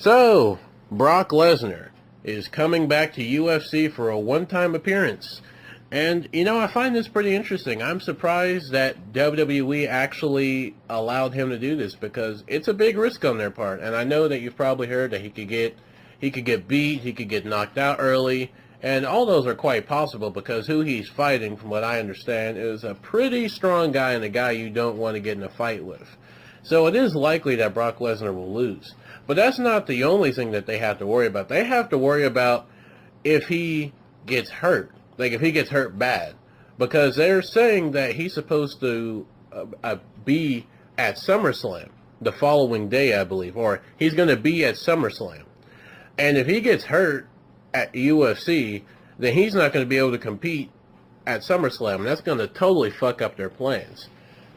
So, Brock Lesnar is coming back to UFC for a one-time appearance. And, I find this pretty interesting. I'm surprised that WWE actually allowed him to do this because it's a big risk on their part. And I know that you've probably heard that he could get beat, he could get knocked out early, and all those are quite possible because who he's fighting, from what I understand, is a pretty strong guy and a guy you don't want to get in a fight with. So it is likely that Brock Lesnar will lose. But that's not the only thing that they have to worry about. They have to worry about if he gets hurt. Like if he gets hurt bad. Because they're saying that he's supposed to be at SummerSlam the following day, I believe. Or he's going to be at SummerSlam. And if he gets hurt at UFC, then he's not going to be able to compete at SummerSlam. And that's going to totally fuck up their plans.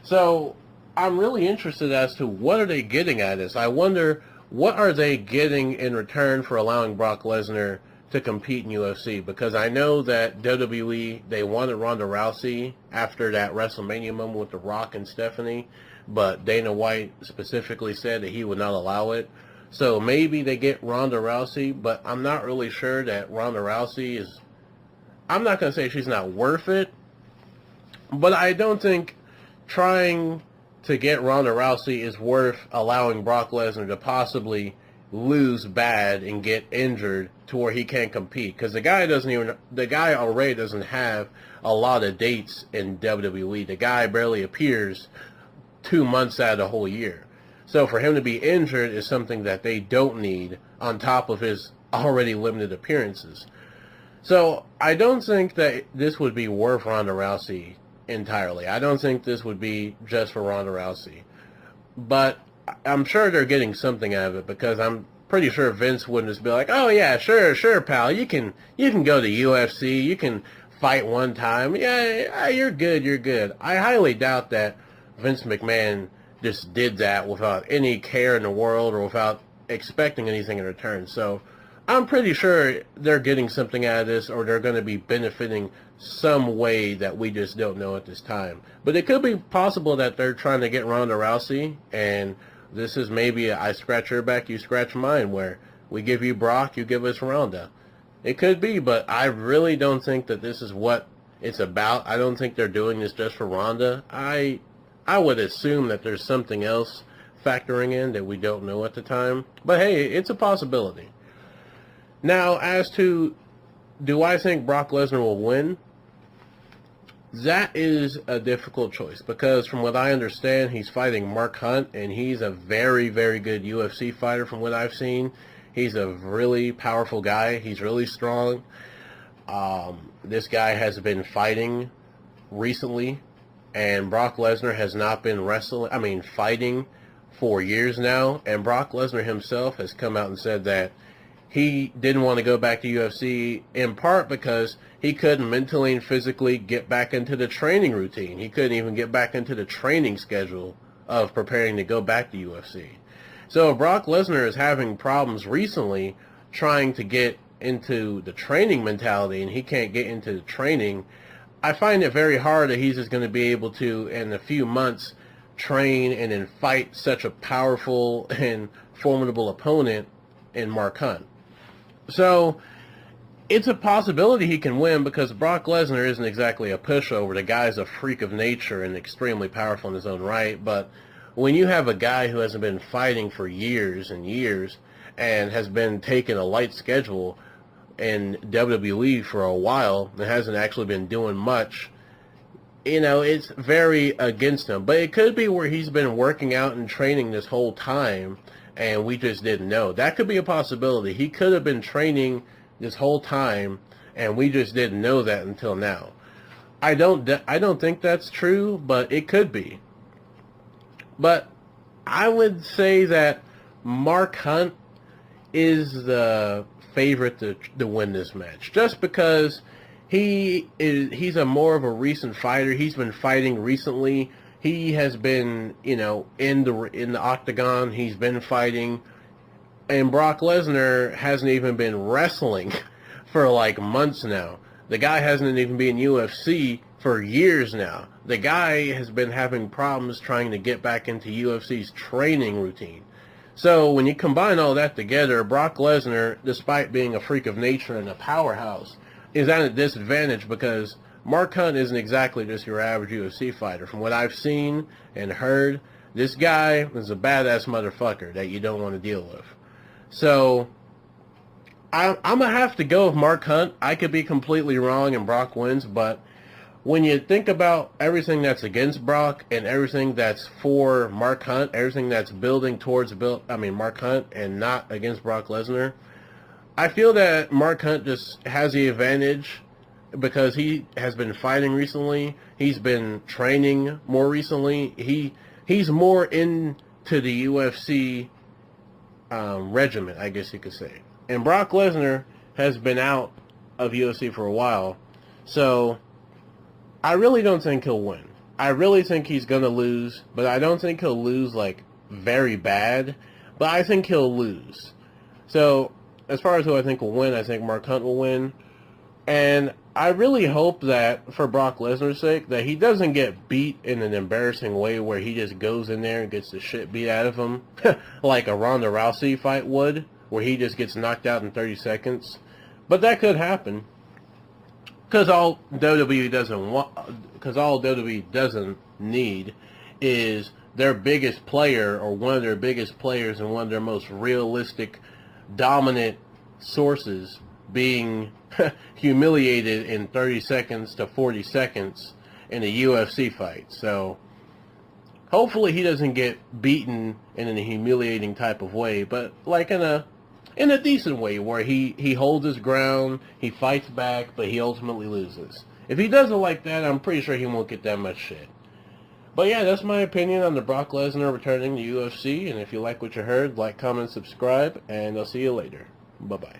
So I'm really interested as to what are they getting at this. I wonder, what are they getting in return for allowing Brock Lesnar to compete in UFC? Because I know that WWE, they wanted Ronda Rousey after that WrestleMania moment with The Rock and Stephanie, but Dana White specifically said that he would not allow it. So maybe they get Ronda Rousey, but I'm not really sure that Ronda Rousey is... I'm not going to say she's not worth it, but I don't think trying to get Ronda Rousey is worth allowing Brock Lesnar to possibly lose bad and get injured to where he can't compete. Because the guy already doesn't have a lot of dates in WWE. The guy barely appears 2 months out of the whole year. So for him to be injured is something that they don't need on top of his already limited appearances. So I don't think that this would be worth Ronda Rousey entirely. I don't think this would be just for Ronda Rousey. But I'm sure they're getting something out of it because I'm pretty sure Vince wouldn't just be like, oh yeah, sure, pal, you can go to UFC, you can fight one time, yeah, you're good. I highly doubt that Vince McMahon just did that without any care in the world or without expecting anything in return. So I'm pretty sure they're getting something out of this, or they're going to be benefiting some way that we just don't know at this time. But it could be possible that they're trying to get Ronda Rousey, and this is maybe a I scratch your back, you scratch mine, where we give you Brock, you give us Ronda. It could be, but I really don't think that this is what it's about. I don't think they're doing this just for Ronda. I would assume that there's something else factoring in that we don't know at the time. But hey, it's a possibility. Now, as to, do I think Brock Lesnar will win? That is a difficult choice because from what I understand, he's fighting Mark Hunt, and he's a very, very good UFC fighter from what I've seen. He's a really powerful guy. He's really strong. This guy has been fighting recently, and Brock Lesnar has not been fighting for years now. And Brock Lesnar himself has come out and said that he didn't want to go back to UFC in part because he couldn't mentally and physically get back into the training routine. He couldn't even get back into the training schedule of preparing to go back to UFC. So if Brock Lesnar is having problems recently trying to get into the training mentality and he can't get into the training, I find it very hard that he's just going to be able to, in a few months, train and then fight such a powerful and formidable opponent in Mark Hunt. So it's a possibility he can win because Brock Lesnar isn't exactly a pushover. The guy's a freak of nature and extremely powerful in his own right. But when you have a guy who hasn't been fighting for years and years and has been taking a light schedule in WWE for a while and hasn't actually been doing much, it's very against him. But it could be where he's been working out and training this whole time and we just didn't know. That could be a possibility. He could have been training this whole time and we just didn't know that until now. I don't think that's true, but it could be. But I would say that Mark Hunt is the favorite to win this match, just because he's a more of a recent fighter. He's been fighting recently. He has been, in the octagon. He's been fighting, and Brock Lesnar hasn't even been wrestling for like months now. The guy hasn't even been in UFC for years now. The guy has been having problems trying to get back into UFC's training routine. So when you combine all that together, Brock Lesnar, despite being a freak of nature and a powerhouse, is at a disadvantage because Mark Hunt isn't exactly just your average UFC fighter. From what I've seen and heard, this guy is a badass motherfucker that you don't want to deal with. So I'm going to have to go with Mark Hunt. I could be completely wrong and Brock wins, but when you think about everything that's against Brock and everything that's for Mark Hunt, everything that's building towards Mark Hunt and not against Brock Lesnar, I feel that Mark Hunt just has the advantage because he has been fighting recently. He's been training more recently. He's more into the UFC regiment, I guess you could say. And Brock Lesnar has been out of UFC for a while, so I really don't think he'll win. I really think he's going to lose, but I don't think he'll lose, like, very bad. But I think he'll lose. So, as far as who I think will win, I think Mark Hunt will win. And I really hope that, for Brock Lesnar's sake, that he doesn't get beat in an embarrassing way where he just goes in there and gets the shit beat out of him, like a Ronda Rousey fight would, where he just gets knocked out in 30 seconds. But that could happen. Because all WWE doesn't need is their biggest player or one of their biggest players and one of their most realistic, dominant sources being humiliated in 30 seconds to 40 seconds in a UFC fight. So hopefully he doesn't get beaten in a humiliating type of way, but like in a decent way where he holds his ground, he fights back, but he ultimately loses. If he does it like that, I'm pretty sure he won't get that much shit. But yeah, that's my opinion on the Brock Lesnar returning to UFC, and if you like what you heard, like, comment, subscribe, and I'll see you later. Bye-bye.